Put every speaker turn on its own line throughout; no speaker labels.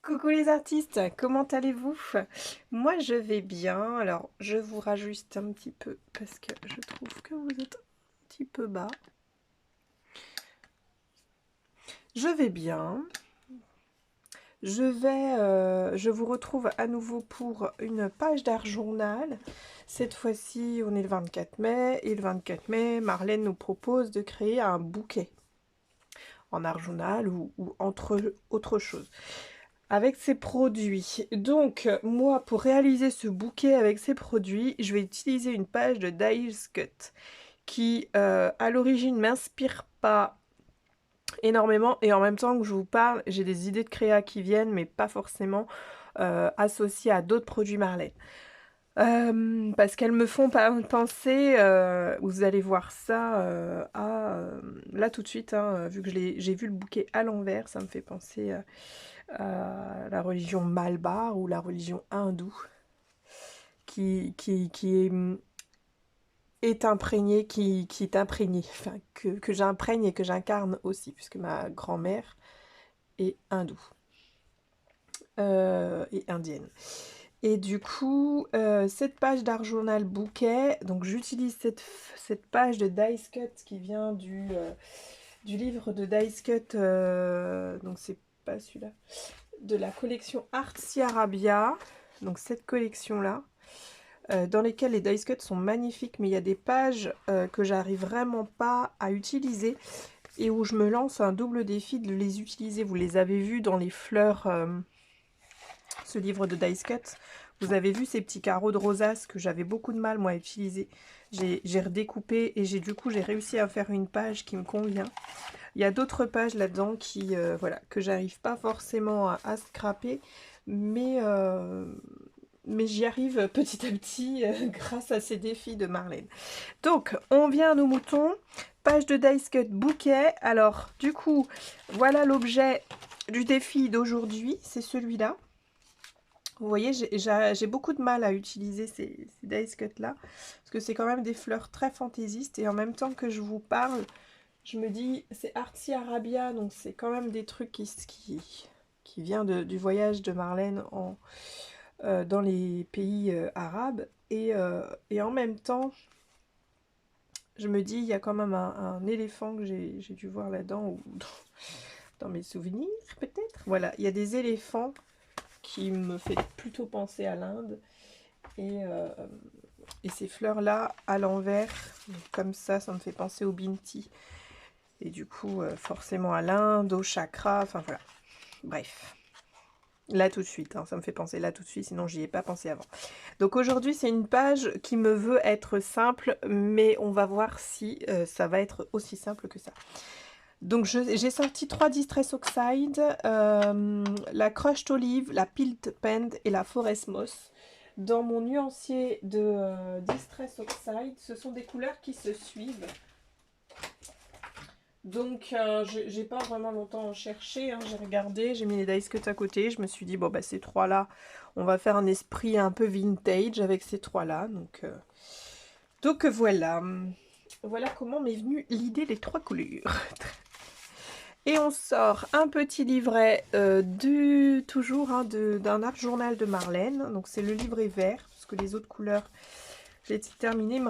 Coucou les artistes, comment allez-vous? Moi je vais bien, alors je vous rajuste un petit peu parce que je trouve que vous êtes un petit peu bas. Je vais bien, je vous retrouve à nouveau pour une page d'art journal. Cette fois-ci on est le 24 mai et le 24 mai Marlène nous propose de créer un bouquet en art journal ou entre autre chose, avec ses produits. Donc, moi, pour réaliser ce bouquet avec ces produits, je vais utiliser une page de Dies Cut qui, à l'origine, m'inspire pas énormément. Et en même temps que je vous parle, j'ai des idées de créa qui viennent, mais pas forcément associées à d'autres produits Marlène. Parce qu'elles me font penser, vous allez voir ça là tout de suite, hein, vu que j'ai vu le bouquet à l'envers, ça me fait penser à la religion Malbar ou la religion hindoue qui est imprégnée, qui est imprégnée, enfin que j'imprègne et que j'incarne aussi, puisque ma grand-mère est hindoue et indienne. Et du coup, cette page d'art journal bouquet, donc j'utilise cette page de Dies Cut qui vient du livre de Dies Cut, donc c'est pas celui-là, de la collection Artsy Arabia, donc cette collection-là, dans lesquelles les Dies Cut sont magnifiques, mais il y a des pages que j'arrive vraiment pas à utiliser et où je me lance un double défi de les utiliser. Vous les avez vus dans les fleurs, ce livre de Dies Cut. Vous avez vu ces petits carreaux de rosace que j'avais beaucoup de mal moi à utiliser. J'ai redécoupé et du coup j'ai réussi à faire une page qui me convient. Il y a d'autres pages là-dedans qui, voilà, que j'arrive pas forcément à scraper, mais j'y arrive petit à petit grâce à ces défis de Marlène. Donc, on vient à nos moutons. Page de Dies Cut bouquet. Alors, du coup, voilà l'objet du défi d'aujourd'hui. C'est celui-là. Vous voyez, j'ai beaucoup de mal à utiliser ces Dies Cut là, parce que c'est quand même des fleurs très fantaisistes, et en même temps que je vous parle, je me dis, c'est Artsy Arabia, donc c'est quand même des trucs qui vient du voyage de Marlène dans les pays arabes, et en même temps, je me dis, il y a quand même un éléphant que j'ai dû voir là-dedans, ou dans mes souvenirs peut-être. Voilà, il y a des éléphants qui me fait plutôt penser à l'Inde. Et ces fleurs-là, à l'envers, comme ça me fait penser au Binti. Et du coup, forcément à l'Inde, au chakra, enfin voilà. Bref. Là tout de suite, hein, ça me fait penser là tout de suite, sinon j'y ai pas pensé avant. Donc aujourd'hui, c'est une page qui me veut être simple, mais on va voir si ça va être aussi simple que ça. Donc j'ai sorti 3 Distress Oxide, la Crushed Olive, la Peeled Pend et la Forest Moss. Dans mon nuancier de Distress Oxide, ce sont des couleurs qui se suivent. Donc j'ai pas vraiment longtemps cherché, hein, j'ai regardé, j'ai mis les Dies Cut à côté, je me suis dit bon bah ces trois là, on va faire un esprit un peu vintage avec ces trois là, donc voilà. Voilà comment m'est venue l'idée des trois couleurs. Et on sort un petit livret toujours hein, d'un art journal de Marlène. Donc c'est le livret vert, parce que les autres couleurs, j'ai terminé. Il me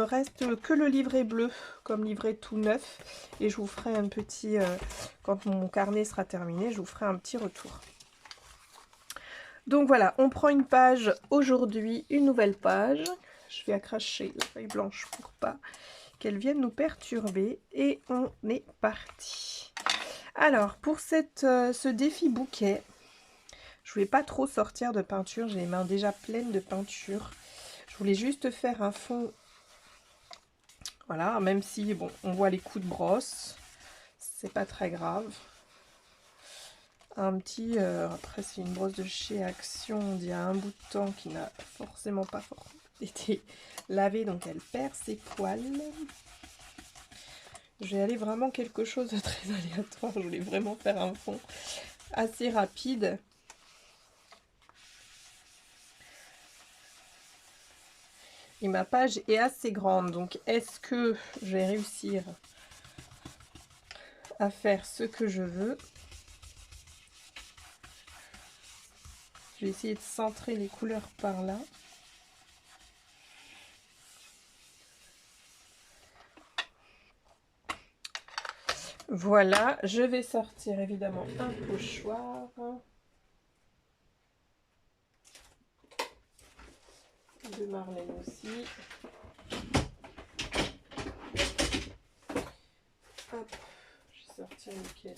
reste que le livret bleu, comme livret tout neuf. Et je vous ferai un petit, quand mon carnet sera terminé, je vous ferai un petit retour. Donc voilà, on prend une page aujourd'hui, une nouvelle page. Je vais accrocher la feuille blanche pour pas qu'elle vienne nous perturber. Et on est parti. Alors, pour ce défi bouquet, je voulais pas trop sortir de peinture. J'ai les mains déjà pleines de peinture. Je voulais juste faire un fond. Voilà, même si, bon, on voit les coups de brosse. C'est pas très grave. Un petit... après, c'est une brosse de chez Action d'il y a un bout de temps qui n'a forcément pas été lavée. Donc, elle perd ses poils. Je vais aller vraiment quelque chose de très aléatoire. Je voulais vraiment faire un fond assez rapide. Et ma page est assez grande, donc est-ce que je vais réussir à faire ce que je veux? Je vais essayer de centrer les couleurs par là. Voilà, je vais sortir évidemment un pochoir. De Marlène aussi. Hop, je vais sortir lequel.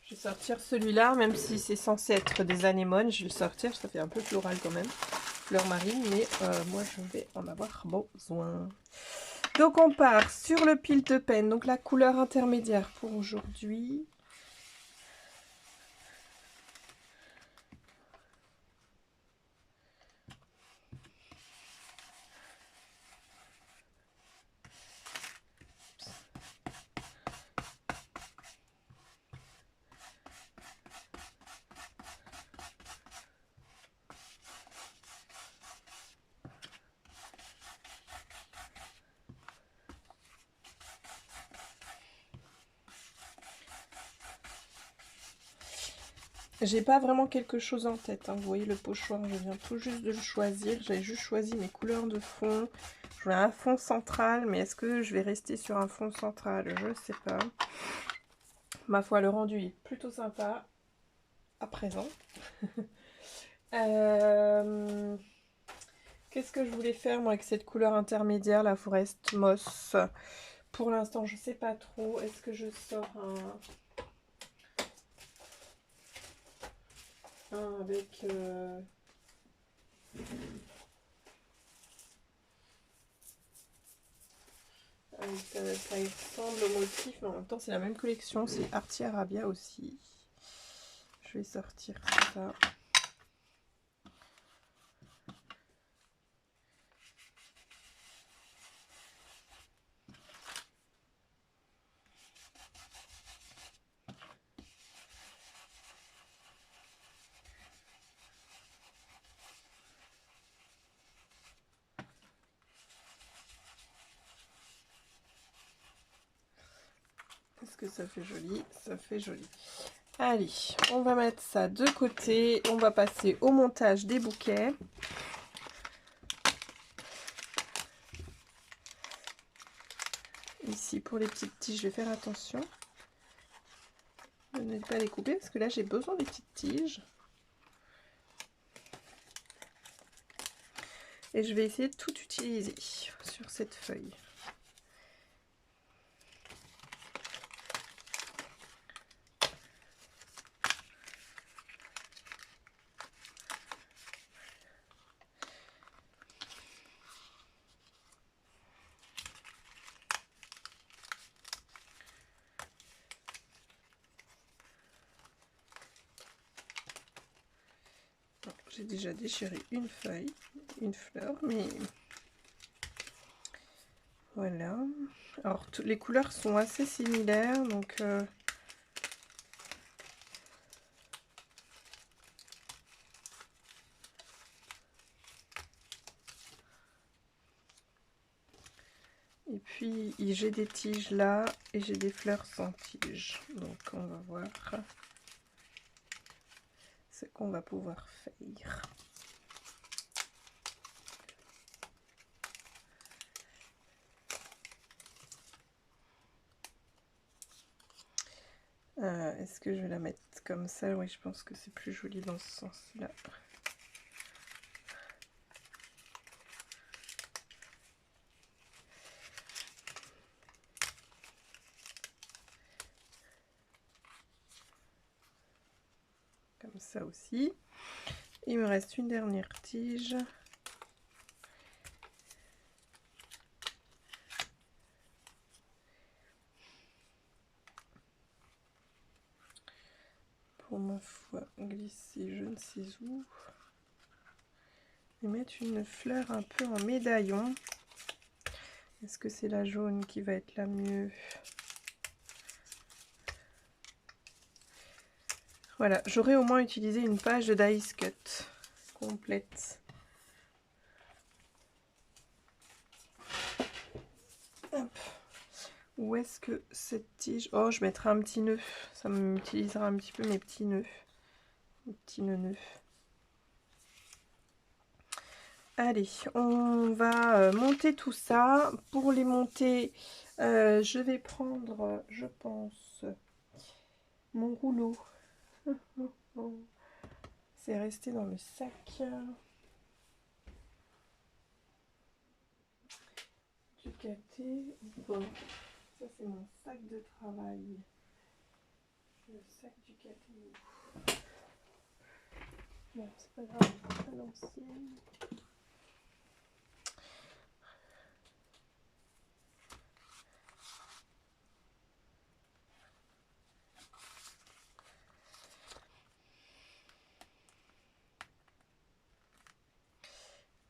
Je vais sortir celui-là, même si c'est censé être des anémones, je vais le sortir, ça fait un peu floral quand même. Fleur marine, mais moi je vais en avoir besoin. Donc on part sur le pile de peine, donc la couleur intermédiaire pour aujourd'hui. J'ai pas vraiment quelque chose en tête, hein. Vous voyez le pochoir, je viens tout juste de le choisir. J'ai juste choisi mes couleurs de fond. Je voulais un fond central, mais est-ce que je vais rester sur un fond central? Je sais pas. Ma foi, le rendu est plutôt sympa à présent. Qu'est-ce que je voulais faire moi avec cette couleur intermédiaire, la Forest Moss? Pour l'instant, je sais pas trop. Est-ce que je sors un avec ça ressemble au motif, mais en même temps c'est la même collection, c'est Arti Arabia aussi. Je vais sortir ça. Est-ce que ça fait joli? Ça fait joli. Allez, on va mettre ça de côté. On va passer au montage des bouquets. Ici, pour les petites tiges, je vais faire attention. Ne pas les couper parce que là, j'ai besoin des petites tiges. Et je vais essayer de tout utiliser sur cette feuille. J'ai déjà déchiré une feuille, une fleur, mais voilà. Alors, les couleurs sont assez similaires, donc et puis j'ai des tiges là et j'ai des fleurs sans tiges. Donc on va voir ce qu'on va pouvoir faire. Est-ce que je vais la mettre comme ça? Oui, je pense que c'est plus joli dans ce sens-là. Comme ça aussi. Il me reste une dernière tige. Pour ma foi, glisser je ne sais où. Et mettre une fleur un peu en médaillon. Est-ce que c'est la jaune qui va être la mieux? Voilà, j'aurais au moins utilisé une page de dice cut complète. Hop. Où est-ce que cette tige... Oh, je mettrai un petit nœud. Ça m'utilisera un petit peu mes petits nœuds. Mes petits nœuds. Allez, on va monter tout ça. Pour les monter, je vais prendre, je pense, mon rouleau. C'est resté dans le sac. Ducaté. Bon, ça c'est mon sac de travail. Le sac Ducaté. Bon, c'est pas grave, à l'ancienne.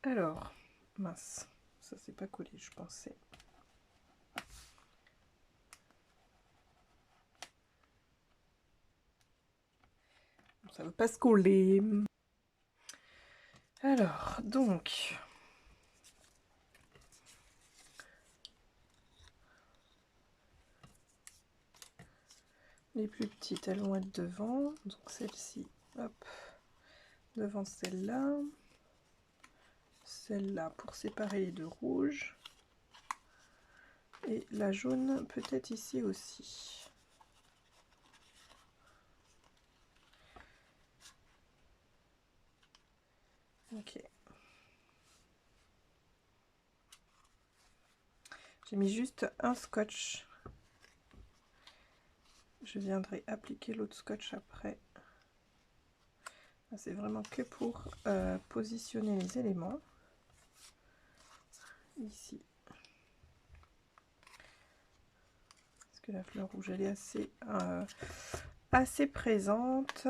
Alors, mince, ça c'est pas collé, je pensais. Ça veut pas se coller. Alors, donc... Les plus petites, elles vont être devant. Donc celle-ci, hop, devant celle-là. Celle-là pour séparer les deux rouges. Et la jaune peut-être ici aussi. Ok. J'ai mis juste un scotch. Je viendrai appliquer l'autre scotch après. C'est vraiment que pour positionner les éléments. Ici. Parce que la fleur rouge, elle est assez présente.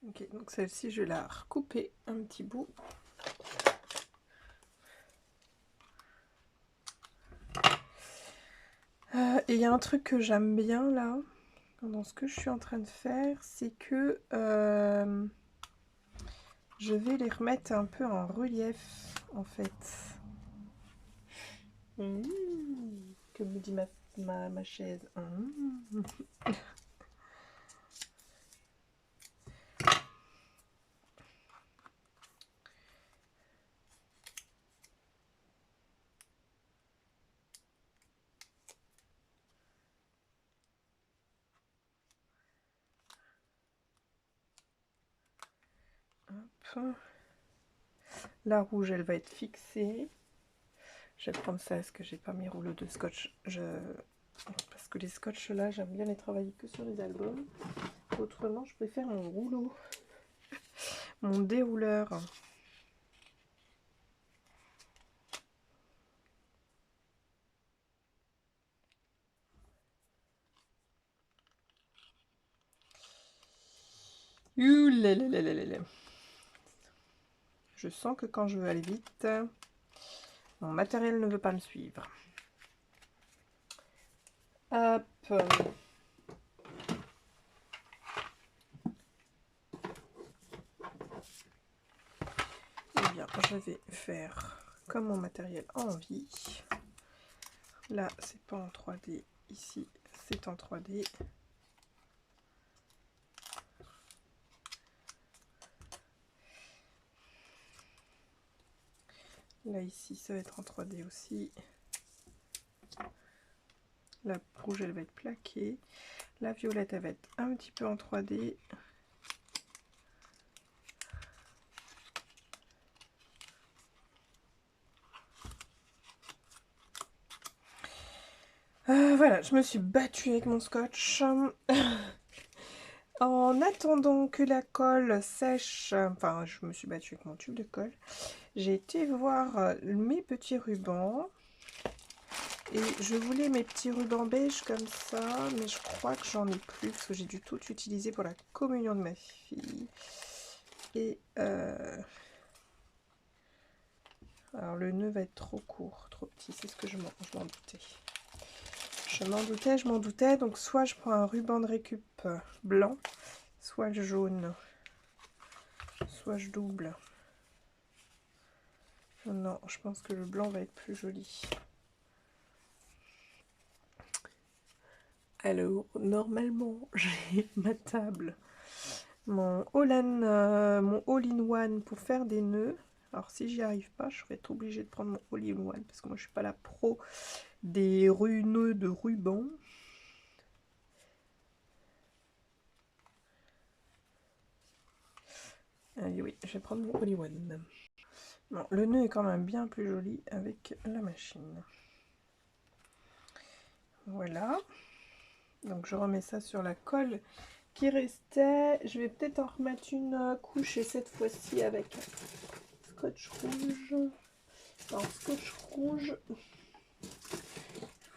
Ok, donc celle-ci, je vais la recouper un petit bout. Et il y a un truc que j'aime bien là, dans ce que je suis en train de faire, c'est que je vais les remettre un peu en relief, en fait. Que me dit ma chaise. Hop. La rouge, elle va être fixée. Je vais prendre ça, est-ce que j'ai pas mes rouleaux de scotch? Parce que les scotch là, j'aime bien les travailler que sur les albums. Autrement, je préfère mon rouleau, mon dérouleur. Je sens que quand je veux aller vite, mon matériel ne veut pas me suivre. Hop. Eh bien, je vais faire comme mon matériel a envie. Là, c'est pas en 3D. Ici, c'est en 3D. Là, ici, ça va être en 3D aussi. La rouge, elle va être plaquée. La violette, elle va être un petit peu en 3D. Voilà, je me suis battue avec mon scotch. En attendant que la colle sèche, enfin je me suis battue avec mon tube de colle, j'ai été voir mes petits rubans. Et je voulais mes petits rubans beige comme ça, mais je crois que j'en ai plus parce que j'ai dû tout utiliser pour la communion de ma fille. Et alors le nœud va être trop court, trop petit, c'est ce que je m'en doutais. Je m'en doutais, donc soit je prends un ruban de récup blanc, soit le jaune, soit je double. Non, je pense que le blanc va être plus joli. Alors, normalement, j'ai ma table, mon all-in-one pour faire des nœuds. Alors, si j'y arrive pas, je vais être obligée de prendre mon all-in-one parce que moi, je suis pas la pro des nœuds de ruban. Allez, oui, je vais prendre mon all-in-one. Bon, le nœud est quand même bien plus joli avec la machine. Voilà. Donc je remets ça sur la colle qui restait. Je vais peut-être en remettre une couche et cette fois-ci avec scotch rouge. Alors scotch rouge,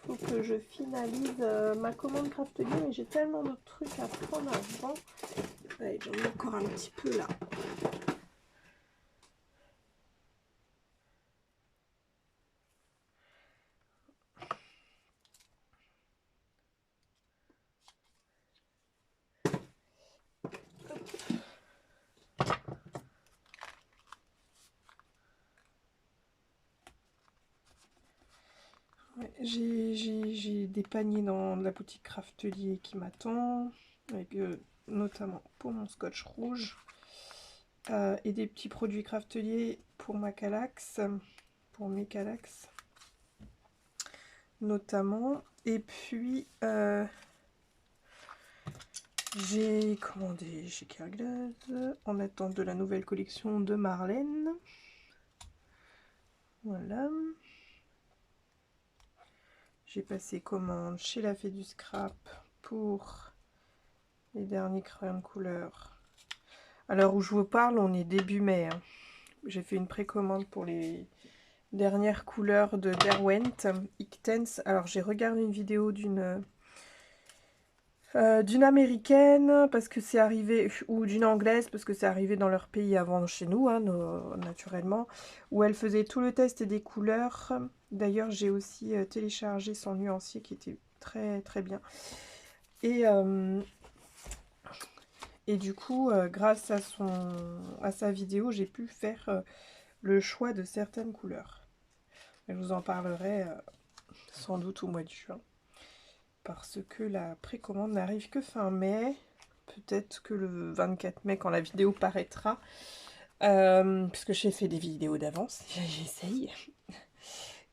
il faut que je finalise ma commande Craftelier, mais j'ai tellement de trucs à prendre avant. Allez, j'en ai encore un petit peu là. Ouais, j'ai des paniers dans la boutique Craftelier qui m'attend, avec notamment pour mon scotch rouge, et des petits produits Craftelier pour ma Kallax, pour mes Kallax notamment. Et puis j'ai commandé chez Kerglass en attente de la nouvelle collection de Marlène. Voilà. J'ai passé commande chez la Fée du Scrap pour les derniers crayons de couleur. À l'heure où je vous parle, on est début mai. Hein. J'ai fait une précommande pour les dernières couleurs de Derwent Ictens. Alors j'ai regardé une vidéo d'une américaine parce que c'est arrivé, ou d'une anglaise parce que c'est arrivé dans leur pays avant chez nous, hein, naturellement, où elle faisait tout le test des couleurs. D'ailleurs j'ai aussi téléchargé son nuancier qui était très très bien. Et du coup, grâce à sa vidéo, j'ai pu faire le choix de certaines couleurs. Je vous en parlerai sans doute au mois de juin. Parce que la précommande n'arrive que fin mai. Peut-être que le 24 mai, quand la vidéo paraîtra. Puisque j'ai fait des vidéos d'avance, j'essaye.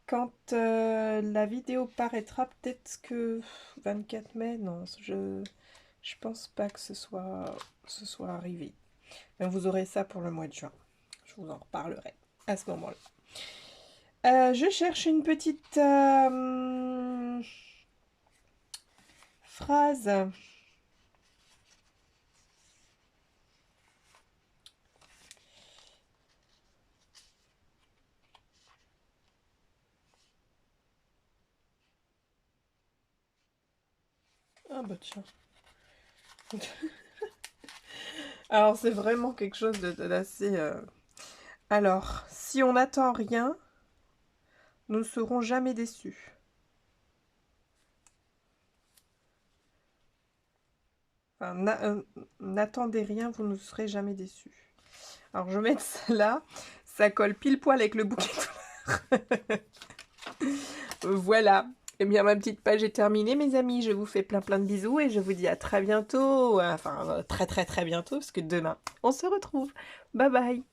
Quand la vidéo paraîtra, peut-être que 24 mai, non, je pense pas que ce soit arrivé. Mais vous aurez ça pour le mois de juin. Je vous en reparlerai à ce moment-là. Je cherche une petite phrase. Ah bah tiens. Alors c'est vraiment quelque chose d'assez... Alors, si on n'attend rien, nous ne serons jamais déçus. Enfin, n'attendez rien, vous ne serez jamais déçus. Alors je vais mettre ça là, ça colle pile poil avec le bouquet de couleurs. Voilà. Eh bien, ma petite page est terminée, mes amis. Je vous fais plein de bisous et je vous dis à très bientôt. Enfin, très bientôt, parce que demain, on se retrouve. Bye bye.